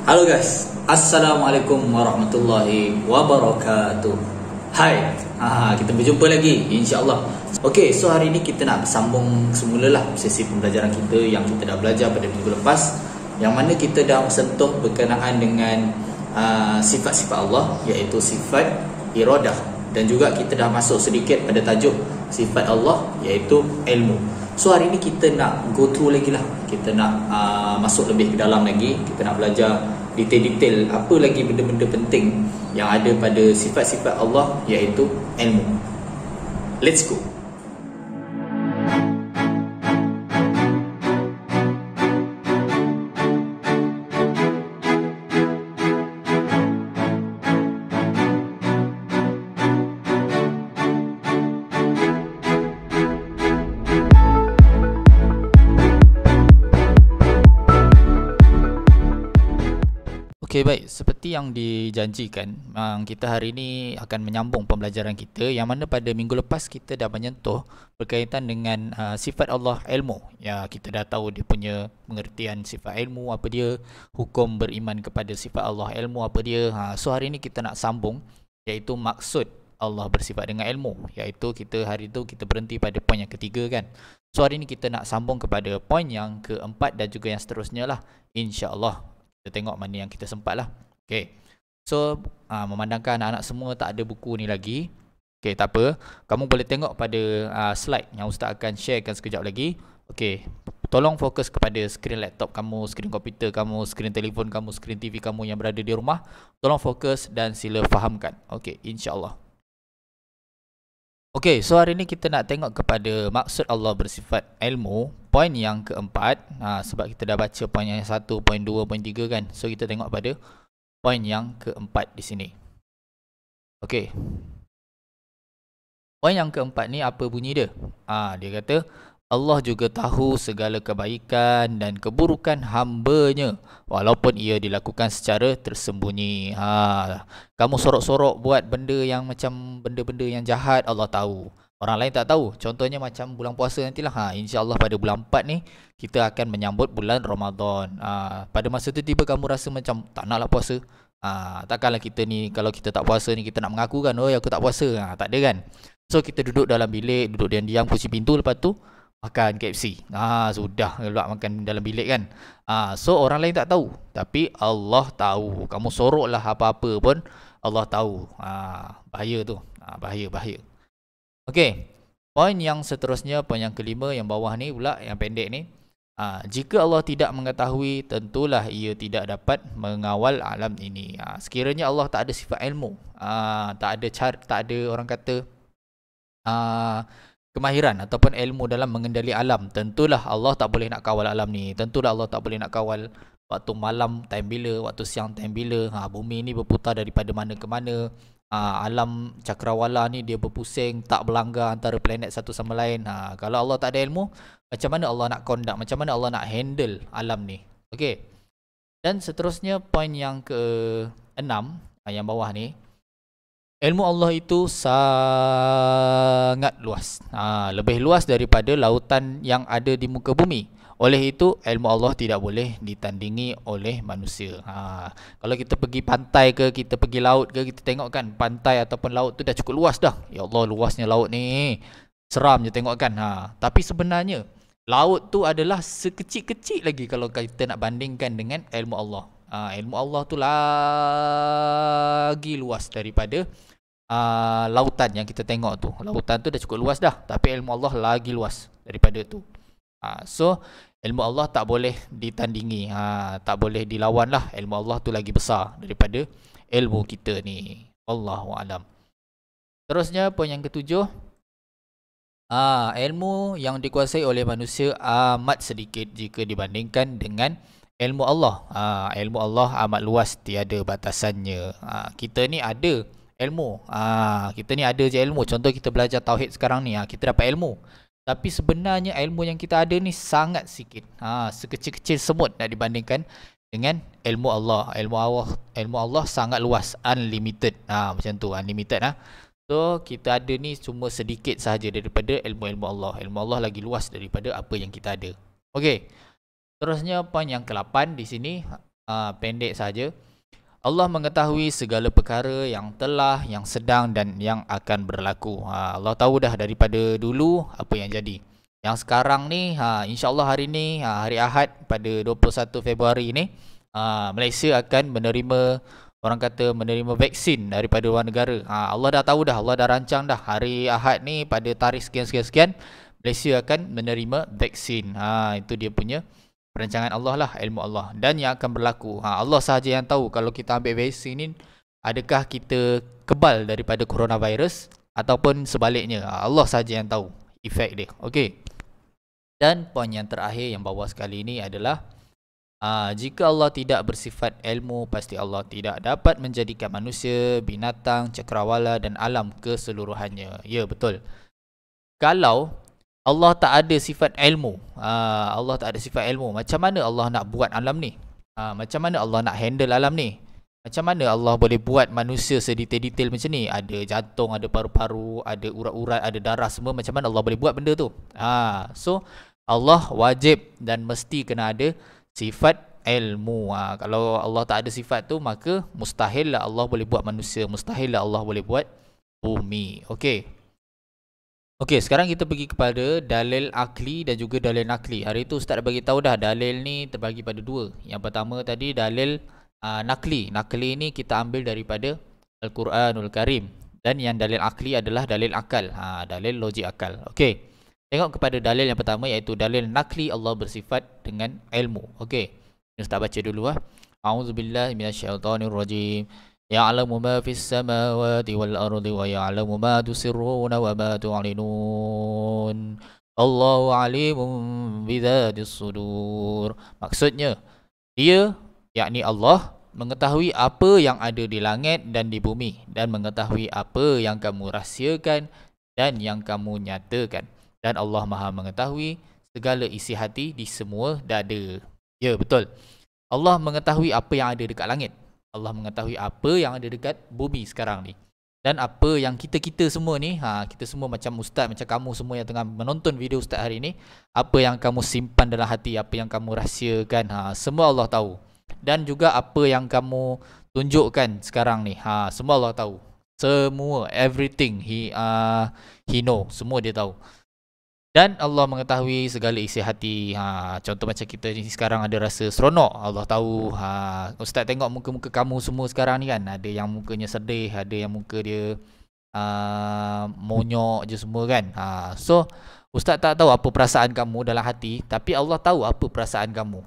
Halo guys, Assalamualaikum warahmatullahi wabarakatuh. Hai, kita berjumpa lagi insya-Allah. Okey, so hari ini kita nak sambung semula lah sesi pembelajaran kita yang kita dah belajar pada minggu lepas, yang mana kita dah sentuh berkenaan dengan sifat-sifat Allah, iaitu sifat iradah, dan juga kita dah masuk sedikit pada tajuk sifat Allah iaitu ilmu. So hari ini kita nak go through lagi lah. Kita nak masuk lebih ke dalam lagi. Kita nak belajar detail-detail apa lagi benda-benda penting yang ada pada sifat-sifat Allah iaitu ilmu. Let's go. Okey, baik, seperti yang dijanjikan, kita hari ini akan menyambung pembelajaran kita, yang mana pada minggu lepas kita dah menyentuh berkaitan dengan sifat Allah ilmu. Ya, kita dah tahu dia punya pengertian sifat ilmu apa dia, hukum beriman kepada sifat Allah ilmu apa dia. So hari ini kita nak sambung, iaitu maksud Allah bersifat dengan ilmu, iaitu kita hari itu kita berhenti pada poin yang ketiga kan. So hari ini kita nak sambung kepada poin yang keempat dan juga yang seterusnya lah, insya-Allah. Kita tengok mana yang kita sempat lah. Okay, so memandangkan anak-anak semua tak ada buku ni lagi, okay, tak apa, kamu boleh tengok pada slide yang Ustaz akan sharekan sekejap lagi. Okay, tolong fokus kepada skrin laptop kamu, skrin komputer kamu, skrin telefon kamu, skrin TV kamu yang berada di rumah. Tolong fokus dan sila fahamkan. Okay, insyaAllah. Okay, so hari ni kita nak tengok kepada maksud Allah bersifat ilmu, poin yang keempat. Sebab kita dah baca poin yang 1, poin 2, poin 3 kan. So kita tengok pada poin yang keempat di sini. Okay, poin yang keempat ni apa bunyi dia? Dia kata Allah juga tahu segala kebaikan dan keburukan hamba-Nya walaupun ia dilakukan secara tersembunyi. Kamu sorok-sorok buat benda yang macam benda-benda yang jahat, Allah tahu. Orang lain tak tahu. Contohnya macam bulan puasa nantilah. InsyaAllah pada bulan 4 ni kita akan menyambut bulan Ramadan. Pada masa tu tiba kamu rasa macam tak naklah puasa. Takkanlah kita ni kalau kita tak puasa ni kita nak mengaku kan, oh aku tak puasa. Tak ada kan. So kita duduk dalam bilik, duduk diam-diam kunci pintu, lepas tu makan KFC. Sudah keluar makan dalam bilik kan. So orang lain tak tahu, tapi Allah tahu. Kamu soroklah apa-apa pun Allah tahu. Bahaya tu. Bahaya. Okey, poin yang seterusnya, poin yang kelima yang bawah ni pula, yang pendek ni. Jika Allah tidak mengetahui, tentulah ia tidak dapat mengawal alam ini. Sekiranya Allah tak ada sifat ilmu, tak ada orang kata kemahiran ataupun ilmu dalam mengendali alam, tentulah Allah tak boleh nak kawal alam ni. Tentulah Allah tak boleh nak kawal waktu malam time bila, waktu siang time bila. Bumi ni berputar daripada mana ke mana. Alam cakrawala ni dia berpusing, tak berlanggar antara planet satu sama lain. Kalau Allah tak ada ilmu, macam mana Allah nak conduct, macam mana Allah nak handle alam ni? Okey. Dan seterusnya poin yang ke-6, yang bawah ni. Ilmu Allah itu sangat luas. Lebih luas daripada lautan yang ada di muka bumi. Oleh itu, ilmu Allah tidak boleh ditandingi oleh manusia. Kalau kita pergi pantai ke, kita pergi laut ke, kita tengok kan pantai ataupun laut tu dah cukup luas dah. Ya Allah, luasnya laut ni. Seram je tengok kan. Tapi sebenarnya, laut tu adalah sekecil-kecil lagi kalau kita nak bandingkan dengan ilmu Allah. Ilmu Allah tu lagi luas daripada lautan yang kita tengok tu. Lautan tu dah cukup luas dah, tapi ilmu Allah lagi luas daripada tu. So ilmu Allah tak boleh ditandingi, tak boleh dilawan lah. Ilmu Allah tu lagi besar daripada ilmu kita ni. Wallahu alam. Terusnya poin yang ketujuh, ilmu yang dikuasai oleh manusia amat sedikit jika dibandingkan dengan ilmu Allah. Ilmu Allah amat luas, tiada batasannya. Kita ni ada ilmu. Kita ni ada je ilmu. Contoh kita belajar tauhid sekarang ni, kita dapat ilmu. Tapi sebenarnya ilmu yang kita ada ni sangat sikit. Sekecil-kecil semut nak dibandingkan dengan ilmu Allah. Ilmu Allah sangat luas, unlimited. Macam tu, unlimited. So kita ada ni cuma sedikit sahaja daripada ilmu-ilmu Allah. Ilmu Allah lagi luas daripada apa yang kita ada. Okey. Terusnya poin yang ke-8 di sini, Pendek saja. Allah mengetahui segala perkara yang telah, yang sedang dan yang akan berlaku. Allah tahu dah daripada dulu apa yang jadi. Yang sekarang ni, insya-Allah hari ni, hari Ahad pada 21 Februari ni, Malaysia akan menerima, orang kata menerima vaksin daripada luar negara. Allah dah tahu dah, Allah dah rancang dah. Hari Ahad ni pada tarikh sekian-sekian, Malaysia akan menerima vaksin. Itu dia punya perancangan Allah lah, ilmu Allah, dan yang akan berlaku. Allah sahaja yang tahu kalau kita ambil vaksin ni, adakah kita kebal daripada coronavirus ataupun sebaliknya. Allah sahaja yang tahu efek dia. Okey. Dan poin yang terakhir yang bawah sekali ni adalah jika Allah tidak bersifat ilmu, pasti Allah tidak dapat menjadikan manusia, binatang, cakrawala dan alam keseluruhannya. Ya, betul. Kalau Allah tak ada sifat ilmu, Allah tak ada sifat ilmu, macam mana Allah nak buat alam ni? Macam mana Allah nak handle alam ni? Macam mana Allah boleh buat manusia sedetail-detail macam ni? Ada jantung, ada paru-paru, ada urat-urat, ada darah, semua. Macam mana Allah boleh buat benda tu? So Allah wajib dan mesti kena ada sifat ilmu. Kalau Allah tak ada sifat tu, maka mustahil lah Allah boleh buat manusia, mustahil lah Allah boleh buat bumi. Okey, sekarang kita pergi kepada dalil akli dan juga dalil nakli. Hari tu Ustaz dah bagi tahu dah, dalil ni terbagi pada dua. Yang pertama tadi dalil nakli. Nakli ni kita ambil daripada Al-Quranul Karim, dan yang dalil akli adalah dalil akal, dalil logik akal. Okey, tengok kepada dalil yang pertama, iaitu dalil nakli, Allah bersifat dengan ilmu. Okey, Ustaz baca dulu. A'udzubillahi minasyaitonirrajim. Ya'lamu ma fis samawati wal ardi wa ya'lamu ma tusirruna wa ma tu'linun. Allahu alimun bidzatis sudur. Maksudnya, dia, yakni Allah, mengetahui apa yang ada di langit dan di bumi, dan mengetahui apa yang kamu rahsiakan dan yang kamu nyatakan. Dan Allah Maha mengetahui segala isi hati di semua dada. Ya, betul. Allah mengetahui apa yang ada dekat langit. Allah mengetahui apa yang ada dekat bumi sekarang ni. Dan apa yang kita semua ni, kita semua macam Ustaz, macam kamu semua yang tengah menonton video Ustaz hari ni, apa yang kamu simpan dalam hati, apa yang kamu rahsiakan, semua Allah tahu. Dan juga apa yang kamu tunjukkan sekarang ni, semua Allah tahu. Semua, everything he know, semua dia tahu. Dan Allah mengetahui segala isi hati. Contoh macam kita ni sekarang ada rasa seronok, Allah tahu. Ustaz tengok muka-muka kamu semua sekarang ni kan, ada yang mukanya sedih, ada yang muka dia monyok je semua kan. So Ustaz tak tahu apa perasaan kamu dalam hati, tapi Allah tahu apa perasaan kamu.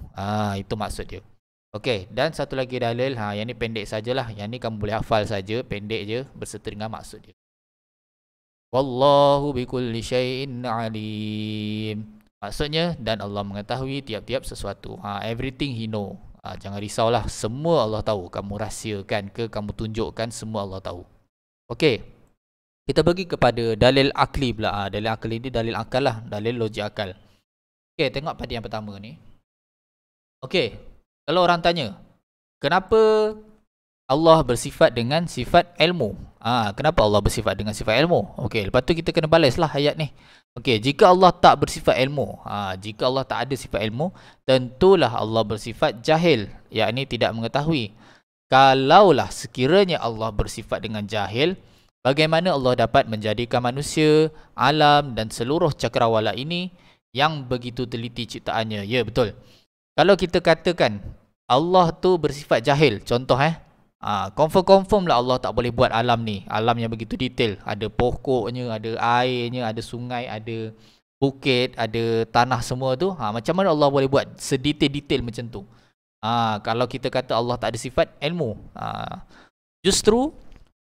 Itu maksud dia. Okey, dan satu lagi dalil, yang ni pendek sajalah, yang ni kamu boleh hafal saja, pendek je berserta dengan maksud dia. Wallahu bikulli syai'in alim. Maksudnya, dan Allah mengetahui tiap-tiap sesuatu. Everything he know. Jangan risaulah, semua Allah tahu. Kamu rahsiakan ke, kamu tunjukkan, semua Allah tahu. Okey, kita pergi kepada dalil akli pula. Dalil akli ni dalil akal lah, dalil logik akal. Okey, tengok pada yang pertama ni. Okey, kalau orang tanya, kenapa Allah bersifat dengan sifat ilmu? Kenapa Allah bersifat dengan sifat ilmu? Okey, lepas tu kita kena balaslah ayat ni. Okey, jika Allah tak bersifat ilmu, jika Allah tak ada sifat ilmu, tentulah Allah bersifat jahil, yakni tidak mengetahui. Kalaulah sekiranya Allah bersifat dengan jahil, bagaimana Allah dapat menjadikan manusia, alam dan seluruh cakrawala ini yang begitu teliti ciptaannya? Ya, betul. Kalau kita katakan Allah tu bersifat jahil, contoh confirm lah Allah tak boleh buat alam ni, alam yang begitu detail. Ada pokoknya, ada airnya, ada sungai, ada bukit, ada tanah semua tu. Macam mana Allah boleh buat sedetail-detail macam tu? Kalau kita kata Allah tak ada sifat ilmu, justru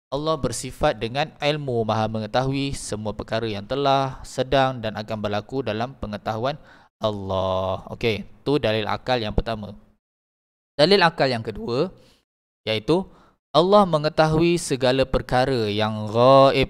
Allah bersifat dengan ilmu, maha mengetahui semua perkara yang telah, sedang dan akan berlaku dalam pengetahuan Allah. Okey, tu dalil akal yang pertama. Dalil akal yang kedua, iaitu Allah mengetahui segala perkara yang ghaib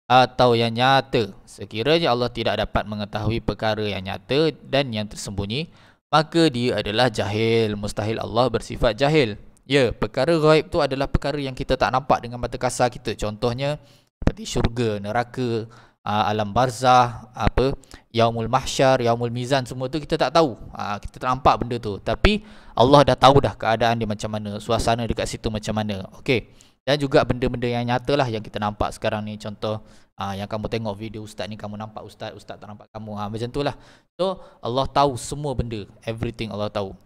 atau yang nyata. Sekiranya Allah tidak dapat mengetahui perkara yang nyata dan yang tersembunyi, maka dia adalah jahil. Mustahil Allah bersifat jahil. Ya, perkara ghaib tu adalah perkara yang kita tak nampak dengan mata kasar kita. Contohnya seperti syurga, neraka, alam barzah, apa, yaumul mahsyar, yaumul mizan, semua tu kita tak tahu. Kita tak nampak benda tu. Tapi Allah dah tahu dah keadaan dia macam mana, suasana dekat situ macam mana. Okey. Dan juga benda-benda yang nyata lah yang kita nampak sekarang ni. Contoh yang kamu tengok video ustaz ni, kamu nampak ustaz, ustaz tak nampak kamu. Macam tu lah. So Allah tahu semua benda, everything Allah tahu.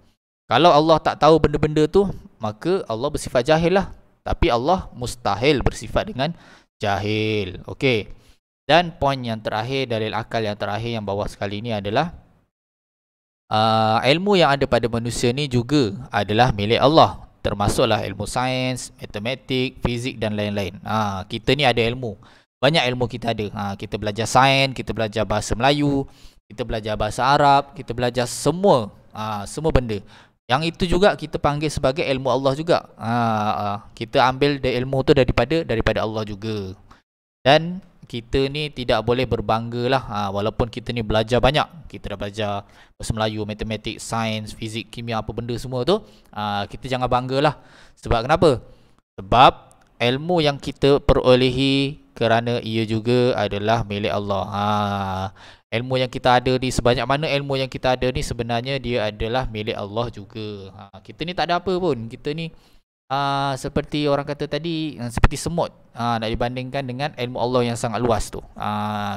Kalau Allah tak tahu benda-benda tu, maka Allah bersifat jahil lah. Tapi Allah mustahil bersifat dengan jahil. Okey. Dan poin yang terakhir, dalil akal yang terakhir yang bawah sekali ni adalah ilmu yang ada pada manusia ni juga adalah milik Allah. Termasuklah ilmu sains, matematik, fizik dan lain-lain. Kita ni ada ilmu. Banyak ilmu kita ada. Kita belajar sains, kita belajar bahasa Melayu, kita belajar bahasa Arab, kita belajar semua. Semua benda. Yang itu juga kita panggil sebagai ilmu Allah juga. Kita ambil ilmu tu daripada Allah juga. Dan kita ni tidak boleh berbangga lah, walaupun kita ni belajar banyak. Kita dah belajar bahasa Melayu, matematik, sains, fizik, kimia, apa benda semua tu, kita jangan banggalah. Sebab kenapa? Sebab ilmu yang kita perolehi kerana ia juga adalah milik Allah. Ilmu yang kita ada ni, sebanyak mana ilmu yang kita ada ni, sebenarnya dia adalah milik Allah juga. Kita ni tak ada apa pun. Kita ni seperti orang kata tadi, seperti semut, nak dibandingkan dengan ilmu Allah yang sangat luas tu.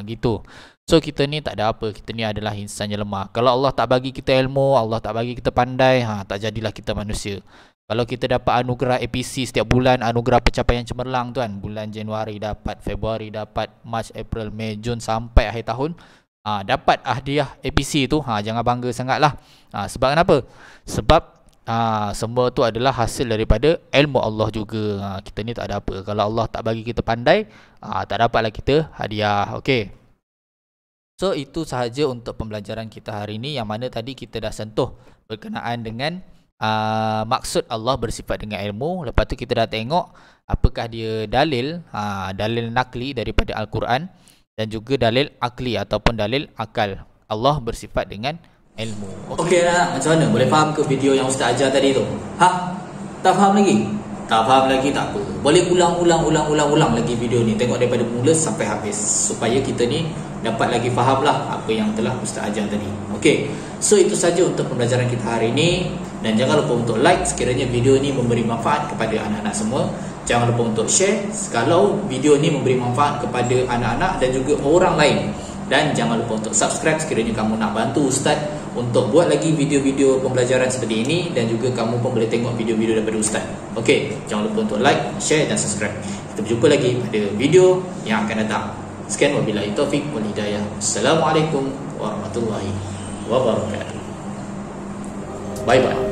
Gitu. So kita ni tak ada apa. Kita ni adalah insan yang lemah. Kalau Allah tak bagi kita ilmu, Allah tak bagi kita pandai, tak jadilah kita manusia. Kalau kita dapat anugerah APC setiap bulan, anugerah pencapaian cemerlang tu kan, bulan Januari dapat, Februari dapat, Mac, April, Mei, Jun sampai akhir tahun, dapat hadiah APC tu, jangan bangga sangatlah. Sebab kenapa? Sebab semua tu adalah hasil daripada ilmu Allah juga. Kita ni tak ada apa. Kalau Allah tak bagi kita pandai, tak dapatlah kita hadiah. Okey. So itu sahaja untuk pembelajaran kita hari ini, yang mana tadi kita dah sentuh berkenaan dengan maksud Allah bersifat dengan ilmu. Lepas tu kita dah tengok apakah dia dalil, dalil nakli daripada Al-Quran, dan juga dalil akli ataupun dalil akal Allah bersifat dengan ilmu. Okey lah, macam mana? Boleh faham ke video yang Ustaz ajar tadi tu? Tak faham lagi? Tak faham lagi tak apa. Boleh ulang lagi video ni. Tengok daripada mula sampai habis, supaya kita ni dapat lagi faham lah apa yang telah Ustaz ajar tadi. Okey. So itu saja untuk pembelajaran kita hari ini. Dan jangan lupa untuk like sekiranya video ni memberi manfaat kepada anak-anak semua. Jangan lupa untuk share kalau video ni memberi manfaat kepada anak-anak dan juga orang lain. Dan jangan lupa untuk subscribe sekiranya kamu nak bantu Ustaz untuk buat lagi video-video pembelajaran seperti ini. Dan juga kamu pun boleh tengok video-video daripada Ustaz. Okey, jangan lupa untuk like, share dan subscribe. Kita berjumpa lagi pada video yang akan datang. Sekian, wabillahi taufik wal hidayah. Assalamualaikum warahmatullahi wabarakatuh. Bye bye.